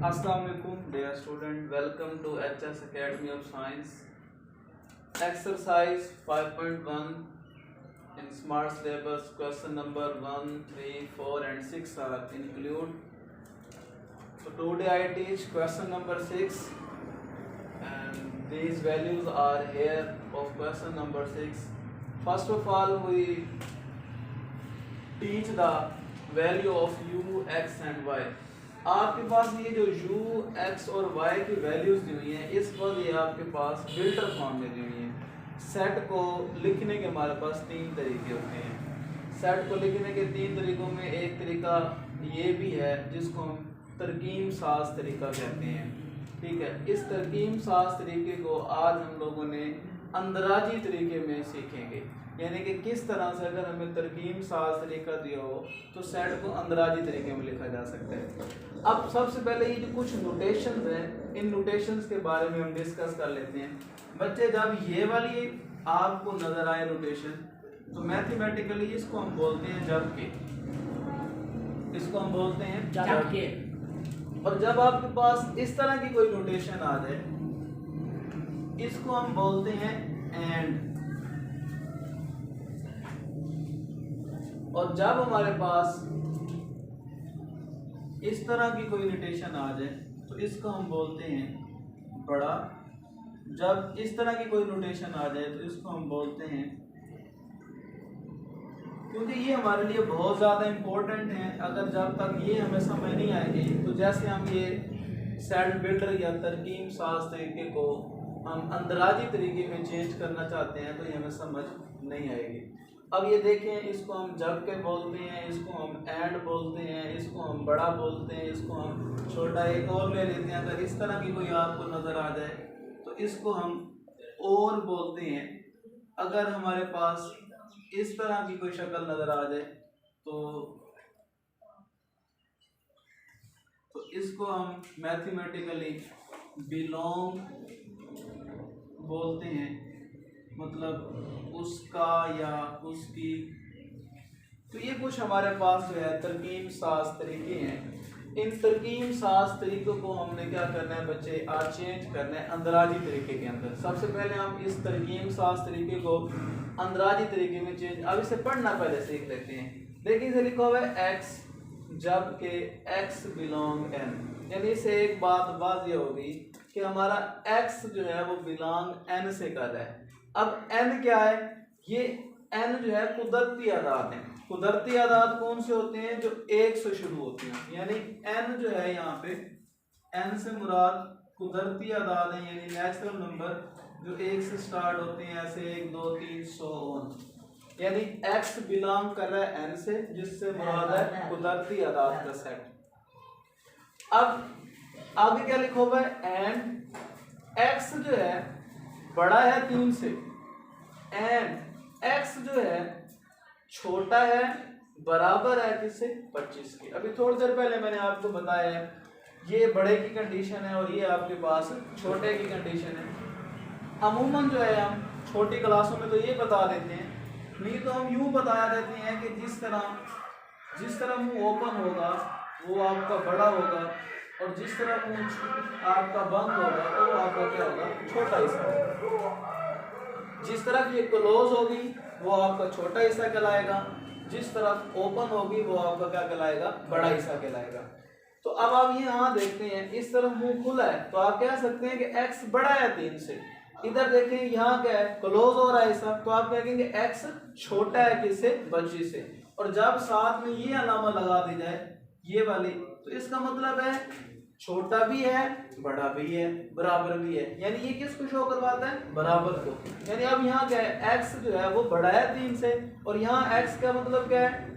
Assalamu alaikum, dear student. Welcome to HS Academy of Science. Exercise 5.1 in Smart Syllabus. Question number 1, 3, 4, and 6 are included. So today I teach question number 6, and these values are here of question number 6. First of all, we teach the value of u, x and y. आपके पास ये जो u, x और y की values दी हुई हैं, इस वक्त ये आपके पास बिल्टर फॉर्म में दी हुई हैं। सेट को लिखने के हमारे पास तीन तरीके होते हैं। सेट को लिखने के तीन तरीकों में एक तरीका ये भी है जिसको हम तरकीब साज तरीका कहते हैं। ठीक है, इस तरकीब साज तरीके को आज हम लोगों ने अंदराजी तरीके में सीखेंगे, यानी कि किस तरह से अगर हमें तरकीब साज तरीका दिया हो तो सेट को अंदराजी तरीके में लिखा जा सकता है। अब सबसे पहले ये जो कुछ नोटेशंस हैं, इन नोटेशंस के बारे में हम डिस्कस कर लेते हैं। बच्चे, जब ये वाली आपको नजर आए नोटेशन, तो मैथमेटिकली इसको हम बोलते हैं जब के, इसको हम बोलते हैं जब के। और जब आपके पास इस तरह की कोई नोटेशन आ जाए, इसको हम बोलते हैं एंड। और जब हमारे पास इस तरह की कोई नोटेशन आ जाए तो इसको हम बोलते हैं बड़ा। जब इस तरह की कोई नोटेशन आ जाए तो इसको हम बोलते हैं, क्योंकि ये हमारे लिए बहुत ज़्यादा इम्पोर्टेंट है। अगर जब तक ये हमें समझ नहीं आएगी, तो जैसे हम ये सेट बिल्डर या तरकीब साज तरीके को हम अंदराजी तरीके में चेंज करना चाहते हैं, तो ये हमें समझ नहीं आएगी। अब ये देखें, इसको हम जब के बोलते हैं, इसको हम एंड बोलते हैं, इसको हम बड़ा बोलते हैं, इसको हम छोटा। एक और ले लेते हैं, अगर इस तरह की कोई आपको नज़र आ जाए तो इसको हम और बोलते हैं। अगर हमारे पास इस तरह की कोई शक्ल नज़र आ जाए तो इसको हम मैथमेटिकली बिलोंग बोलते हैं, मतलब उसका या उसकी। तो ये कुछ हमारे पास जो है तरकीब साज तरीके हैं। इन तरकीब साज तरीकों को हमने क्या करना है बच्चे, आज चेंज करना है अंदराजी तरीके के अंदर। सबसे पहले हम इस तरकीब साज तरीके को अंदराजी तरीके में चेंज, अब इसे पढ़ना पहले सीख लेते हैं। देखिए, इसे लिखा हुआ है x, जब के x बिलोंग n, यानी इससे एक बात वाज़ेह होगी कि हमारा x जो है वो बिलोंग n से कर रहा है। अब n क्या है? ये n जो है कुदरती आदाद है। कुदरती आदाद कौन से होते हैं? जो एक से शुरू होती हैं। यानी n जो है यहाँ पे, n से मुराद कुदरती आदाद है, यानी नेचुरल नंबर जो एक से स्टार्ट होते हैं, ऐसे 1, 2, 3, 100। यानी x बिलोंग कर रहा है n से, जिससे मुराद है कुदरती आदाद का सेट। अब आगे क्या लिखा हुआ है? एंड x जो है बड़ा है 3 से, एंड x जो है छोटा है, बराबर है किससे? 25 के। अभी थोड़ी देर पहले मैंने आपको बताया है ये बड़े की कंडीशन है और ये आपके पास छोटे की कंडीशन है। अमूमन जो है हम छोटी क्लासों में तो ये बता देते हैं, नहीं तो हम यूँ बता देते हैं कि जिस तरह मुंह ओपन होगा वो आपका बड़ा होगा, और जिस तरह मुंह आपका बंद होगा वो आपका क्या होगा? छोटा हिस्सा होगा। जिस तरफ ये क्लोज होगी वो आपका छोटा हिस्सा कहलाएगा, जिस तरफ ओपन होगी वो आपका क्या कहलाएगा? बड़ा हिस्सा कहलाएगा। तो अब आप ये यहाँ देखते हैं, इस तरफ मुंह खुला है तो आप कह सकते हैं कि x बड़ा है 3 से। इधर देखें, यहाँ क्या है? क्लोज हो रहा है हिस्सा, तो आप कहेंगे x छोटा है किससे? 25 से। और जब साथ में ये अलामा लगा दी जाए, ये वाली, तो इसका मतलब है छोटा भी है, बड़ा भी है, बराबर भी है। यानी ये किसको शो करवाता है? बराबर को। यानी अब यहाँ क्या है? x जो है वो बड़ा है 3 से, और यहाँ x का मतलब क्या है?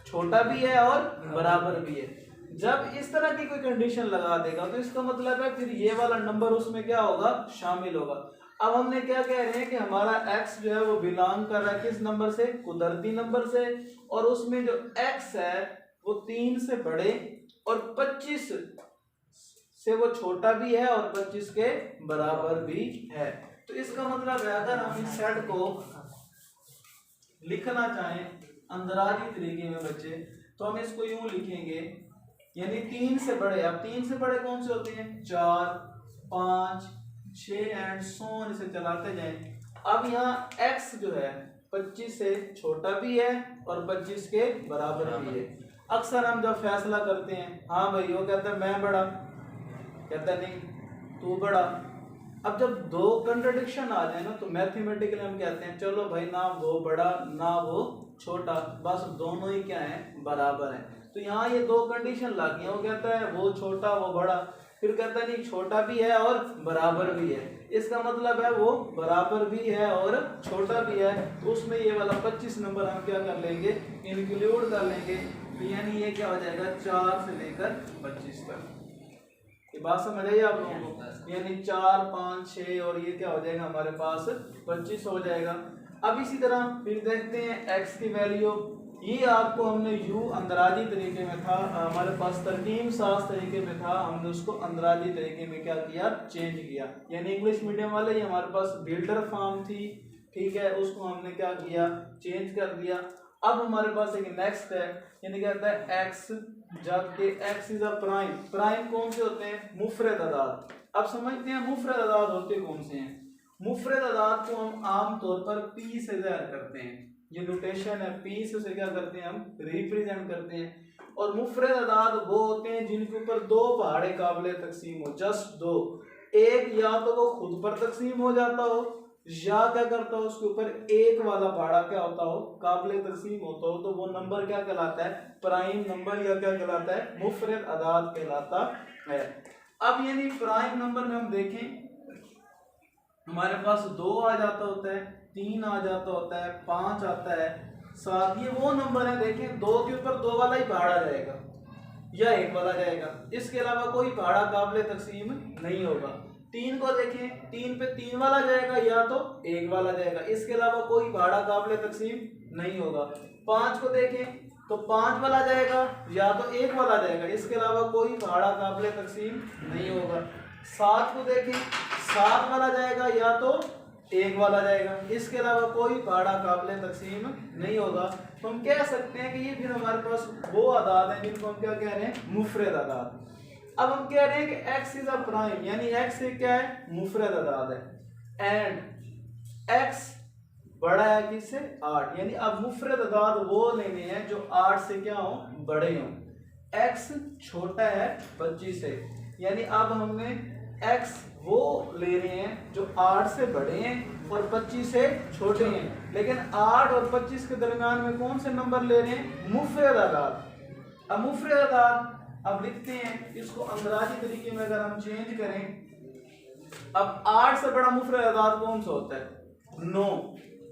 छोटा भी है और बराबर भी है। जब इस तरह की कोई कंडीशन लगा देगा तो इसका मतलब है फिर ये वाला नंबर उसमें क्या होगा? शामिल होगा। अब हमने क्या कह रहे हैं कि हमारा x जो है वो बिलोंग कर रहा है किस नंबर से? कुदरती नंबर से। और उसमें जो x है वो 3 से बड़े और 25 से वो छोटा भी है और 25 के बराबर भी है। तो इसका मतलब है अगर हम इस सेट को लिखना चाहें अंदराजी तरीके में बच्चे, तो हम इसको यूं लिखेंगे यानी 3 से बड़े। अब 3 से बड़े कौन से होते हैं? 4, 5, 6 एंड सो ऑन, इसे चलाते जाएं। अब यहाँ x जो है 25 से छोटा भी है और 25 के बराबर भी है। अक्सर हम जब फैसला करते हैं, हाँ भाई वो कहता है मैं बड़ा, कहता नहीं तू बड़ा। अब जब दो कंट्रडिक्शन आ जाए ना तो मैथमेटिकली हम कहते हैं चलो भाई ना वो बड़ा ना वो छोटा, बस दोनों ही क्या है? बराबर है। तो यहाँ ये दो कंडीशन लग गई। वो कहता है वो छोटा वो बड़ा, फिर कहता नहीं छोटा भी है और बराबर भी है। इसका मतलब है वो बराबर भी है और छोटा भी है। तो उसमें ये वाला 25 नंबर हम क्या कर लेंगे? इंक्लूड कर लेंगे। तो यानी ये क्या हो जाएगा? 4 से लेकर 25 तक। ये बात समझ आई आप लोगों को? यानी 4, 5, 6 और ये क्या हो जाएगा हमारे पास? 25 हो जाएगा। अब इसी तरह फिर देखते हैं x की वैल्यू। ये आपको हमने u अंदराजी तरीके में था, हमारे पास तरकीब साज तरीके में था, हमने उसको अंदराजी तरीके में क्या किया? चेंज किया। यानी इंग्लिश मीडियम वाले ये हमारे पास बिल्डर फॉर्म थी, ठीक है, उसको हमने क्या किया? चेंज कर दिया। अब हमारे पास एक नेक्स्ट है, यानी कहता है x जबकि x is a prime. Prime कौन से होते हैं? मुफरद अदाद। अब समझते हैं मुफरद अदाद होते कौन से हैं। मुफरद अदाद को हम आम तौर पर p से ज़ाहिर करते हैं। ये नोटेशन है, p से उसे क्या करते हैं? हम रिप्रेजेंट करते हैं। और मुफरद अदाद वो होते हैं जिनके ऊपर दो पहाड़े काबिल तकसीम हो, जस्ट दो। एक या तो वो खुद पर तकसीम हो जाता हो या क्या करता हो उसके ऊपर एक वाला पहाड़ा क्या होता हो? काबिल तकसीम होता हो। तो वो नंबर क्या कहलाता है? प्राइम नंबर, या क्या कहलाता है? मुफरद अदाद कहलाता है। अब यानी प्राइम नंबर में हम देखें हमारे पास 2 आ जाता होता है, 3 आ जाता होता है, 5 आता है, 7। ये वो नंबर है देखें 2 के ऊपर 2 वाला ही पहाड़ा जाएगा या 1 वाला जाएगा, इसके अलावा कोई पहाड़ा काबिल तकसीम नहीं होगा। 3 को देखें 3 पे 3 वाला जाएगा या तो 1 वाला जाएगा, इसके अलावा कोई पहाड़ा काबिल तकसीम नहीं होगा। 5 को देखें तो 5 वाला जाएगा या तो 1 वाला जाएगा, इसके अलावा कोई पहाड़ा काबिल तकसीम नहीं होगा। 7 को देखें 7 वाला जाएगा या तो 1 वाला जाएगा, इसके अलावा कोई पहाड़ा काबिल तकसीम नहीं होगा। तो हम कह सकते हैं कि ये फिर हमारे पास वो अदाद हैं जिनको हम क्या कह रहे हैं? मुफरद अदाद। अब हम कह रहे हैं कि x इज अ प्राइम, यानी x एक क्या है? मुफरद अदाद है। एंड x बड़ा है किससे? 8। यानी अब मुफरद अदाद वो लेने हैं जो 8 से क्या हो? बड़े हों। x छोटा है 25 से, यानी अब हमने x वो ले रहे हैं जो 8 से बड़े हैं और 25 से छोटे हैं। लेकिन 8 और 25 के दरमियान में कौन से नंबर ले रहे हैं? मुफरद अदाद। अब मुफरद अदाद अब लिखते हैं इसको अंदराजी तरीके में अगर हम चेंज करें। अब 8 से बड़ा मुफरद अदाद कौन सा होता है? 9।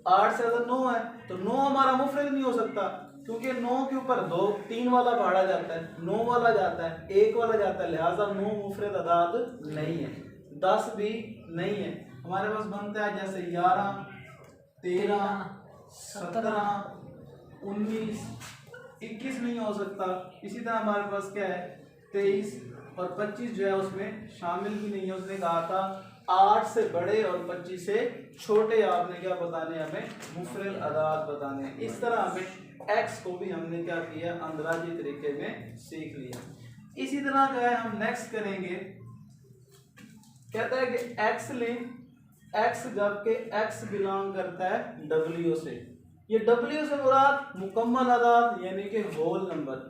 8 से अगर 9 है तो 9 हमारा मुफरद नहीं हो सकता, क्योंकि 9 के ऊपर 2 3 वाला पहाड़ा जाता है, 9 वाला जाता है, 1 वाला जाता है, लिहाजा 9 मुफरद अदाद नहीं है। 10 भी नहीं है। हमारे पास बनता है जैसे 11, 13, 17, 19, 21 नहीं हो सकता। इसी तरह हमारे पास क्या है? 23 और 25 जो है उसमें शामिल भी नहीं है। उसने कहा था 8 से बड़े और 25 से छोटे आपने क्या बताने? हमें मुफरद अदाद बताने। इस तरह हमें x को भी हमने क्या किया? अंदराजी तरीके में सीख लिया। इसी तरह जो है हम नेक्स्ट करेंगे, कहता है कि x लें, x जबकि x बिलोंग करता है w से। ये w से मुराद मुकम्मल अदाद यानी कि होल नंबर।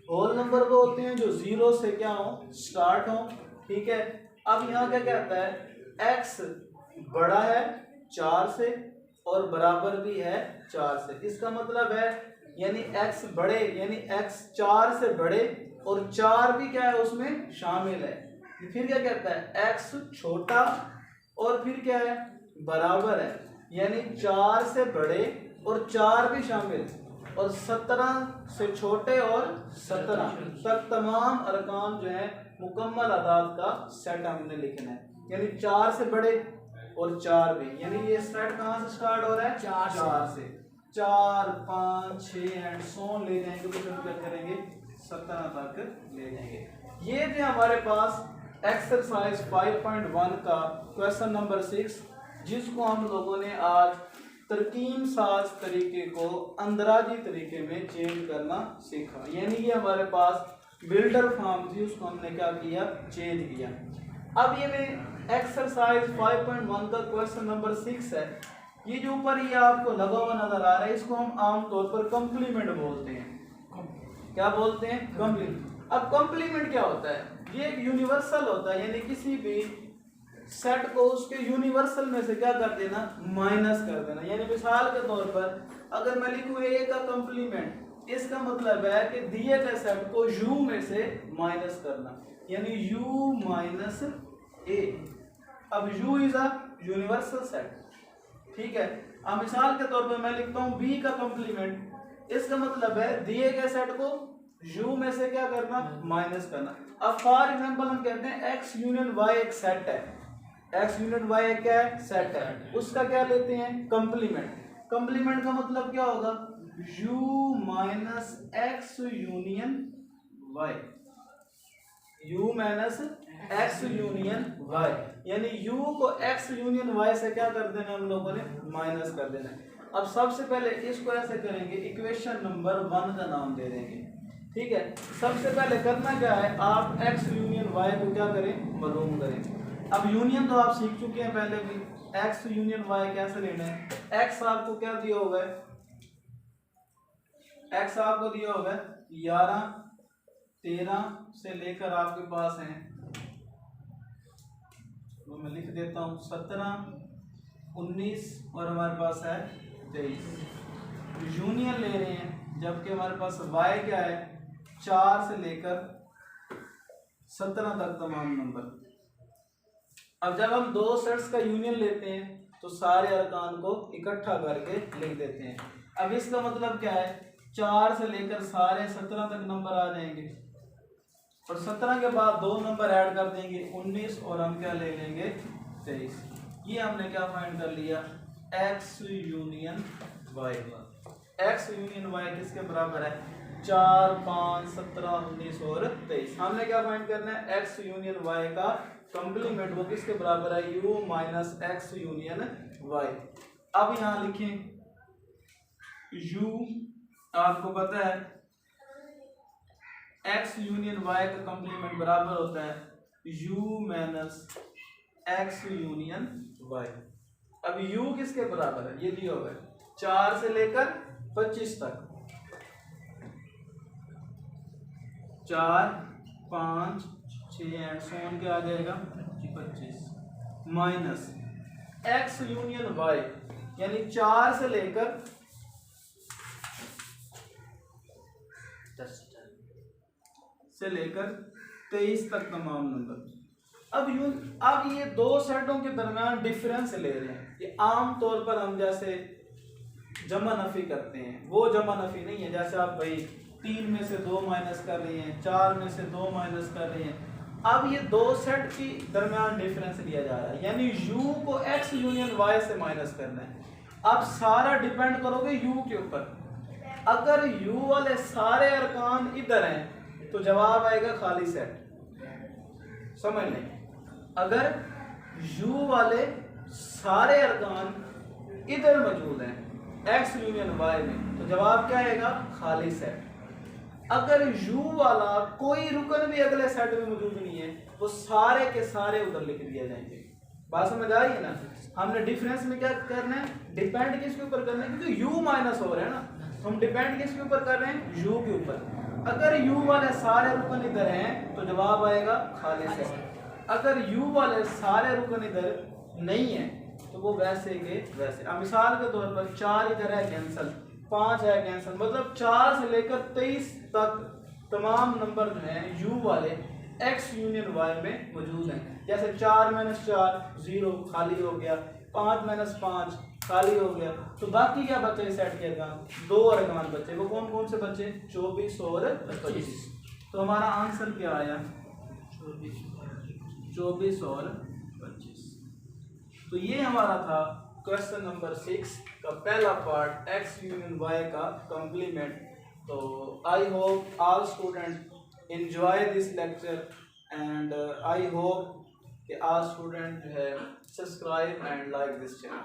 होल नंबर वो होते हैं जो 0 से क्या हो? स्टार्ट हो, ठीक है। अब यहाँ क्या कहता है? x बड़ा है 4 से और बराबर भी है 4 से। इसका मतलब है यानी x बड़े, यानी x 4 से बड़े और 4 भी क्या है उसमें शामिल है। फिर क्या कहता है? x छोटा और फिर क्या है? बराबर है, यानी 4 से बड़े और 4 भी शामिल, और 17 से छोटे और 17 तक तमाम अरकान जो है मुकम्मल अदाद का सेट हमने लिखना है। यानी 4 से बड़े और 4 भी, यानी ये सेट कहाँ से स्टार्ट हो रहा है? 4 से। 4, 5, 6 एंड सो ले जाएंगे तो हम क्या करेंगे? 17 तक ले जाएंगे। ये थे हमारे पास एक्सरसाइज 5.1 का क्वेश्चन नंबर 6, जिसको हम लोगों ने आज तरकीब साज तरीके को अंदराजी तरीके में चेंज करना सीखा। यानी कि हमारे पास बिल्डर फॉर्म थी उसको हमने क्या किया, चेंज किया। अब ये में एक्सरसाइज 5.1 का क्वेश्चन नंबर 6 है। ये जो ऊपर ये आपको लगा हुआ नजर आ रहा है इसको हम आमतौर पर कॉम्प्लीमेंट बोलते हैं। क्या बोलते हैं? कॉम्प्लीमेंट। अब कॉम्प्लीमेंट क्या होता है? ये एक यूनिवर्सल होता है, यानी किसी भी सेट को उसके यूनिवर्सल में से क्या कर देना, माइनस कर देना। यानी मिसाल के तौर पर अगर मैं लिखूं ए का कॉम्प्लीमेंट, इसका मतलब है कि दिए गए सेट को u में से माइनस करना, यानी u माइनस ए। अब u is a universal set, ठीक है। अब मिसाल के तौर पर मैं लिखता हूं b का कॉम्प्लीमेंट, इसका मतलब है दिए गए सेट को u में से क्या करना, माइनस करना। अब फॉर एग्जांपल हम कहते हैं x यूनियन y एक सेट है, x यूनियन y एक क्या है, सेट है, उसका क्या लेते हैं, कॉम्प्लीमेंट। कॉम्प्लीमेंट का मतलब क्या होगा, u minus x union y, u minus x union y, यानी u को x यूनियन y से क्या कर देना, हम लोगों ने माइनस कर देना है। अब सबसे पहले इसको ऐसे करेंगे, इक्वेशन नंबर 1 का नाम दे देंगे, ठीक है। सबसे पहले करना क्या है, आप x यूनियन y को क्या करें, मालूम करें। अब यूनियन तो आप सीख चुके हैं पहले भी, x यूनियन y कैसे लेना है। x आपको क्या दिया होगा, x आपको दिया होगा 11 13 से लेकर आपके पास है, तो मैं लिख देता हूँ 17 19 और हमारे पास है 23। यूनियन ले रहे हैं, जबकि हमारे पास y क्या है, 4 से लेकर 17 तक तमाम नंबर। अब जब हम दो सेट्स का यूनियन लेते हैं तो सारे अरकान को इकट्ठा करके लिख देते हैं। अब इसका मतलब क्या है, 4 से लेकर सारे 17 तक नंबर आ जाएंगे और 17 के बाद दो नंबर ऐड कर देंगे 19 और हम क्या ले लेंगे 23। ये हमने क्या फाइंड कर लिया, x union y। x union y किसके बराबर है, 4 5 17 19 और 23। हमने क्या फाइंड करना है, x यूनियन y का कॉम्प्लीमेंट, वो किसके बराबर है, u minus x union y। अब यहाँ लिखें u, आपको पता है x यूनियन y का कॉम्प्लीमेंट बराबर होता है u minus x union y। अब u किसके बराबर है, ये दिया होगा 4 से लेकर 25 तक, 4 5 6 एंड सोन क्या आ जाएगा 25, माइनस x यूनियन y, यानी 4 से लेकर 23 तक तमाम नंबर। अब ये दो सेटों के दरमियान डिफरेंस ले रहे हैं। ये आम तौर पर हम जैसे जमा नफी करते हैं, वो जमा नफी नहीं है जैसे आप भाई 3 में से 2 माइनस कर रही हैं, 4 में से 2 माइनस कर रही हैं। अब ये दो सेट की दरमियान डिफरेंस लिया जा रहा है, यानी u को x यूनियन y से माइनस करना है। अब सारा डिपेंड करोगे u के ऊपर। अगर u वाले सारे अरकान इधर हैं तो जवाब आएगा खाली सेट, समझ लें। अगर u वाले सारे अरकान इधर मौजूद हैं x यूनियन y में तो जवाब क्या आएगा, खाली सेट। अगर u वाला कोई रुकन भी अगले सेट में मौजूद नहीं है वो सारे के सारे उधर लिख दिए जाएंगे। बात समझ आ रही है ना। हमने डिफरेंस में क्या करना है, डिपेंड किसके ऊपर करना है, क्योंकि u माइनस हो रहा है ना, तो हम डिपेंड किसके ऊपर कर रहे हैं, u के ऊपर। अगर u वाले सारे रुकन इधर हैं तो जवाब आएगा खाली सेट। अगर u वाले सारे रुकन इधर नहीं है तो वो वैसे के वैसे। अब मिसाल के तौर पर 4 इधर है कैंसल, 5 है कैंसल, मतलब 4 से लेकर 23 तक तमाम नंबर जो हैं u वाले x यूनियन y में मौजूद हैं। जैसे 4 माइनस 4 0 खाली हो गया, 5 माइनस 5 खाली हो गया, तो बाकी क्या बचे सेट के अरकान, 2 अरकान बचे। वो कौन कौन से बचे, 24 और 25। तो हमारा आंसर क्या आया, 24 और 25। तो ये हमारा था क्वेश्चन नंबर 6 का पहला पार्ट, x यूनियन y का कॉम्प्लीमेंट। तो I hope all student enjoy this lecture and I hope कि all student have subscribe and like this channel.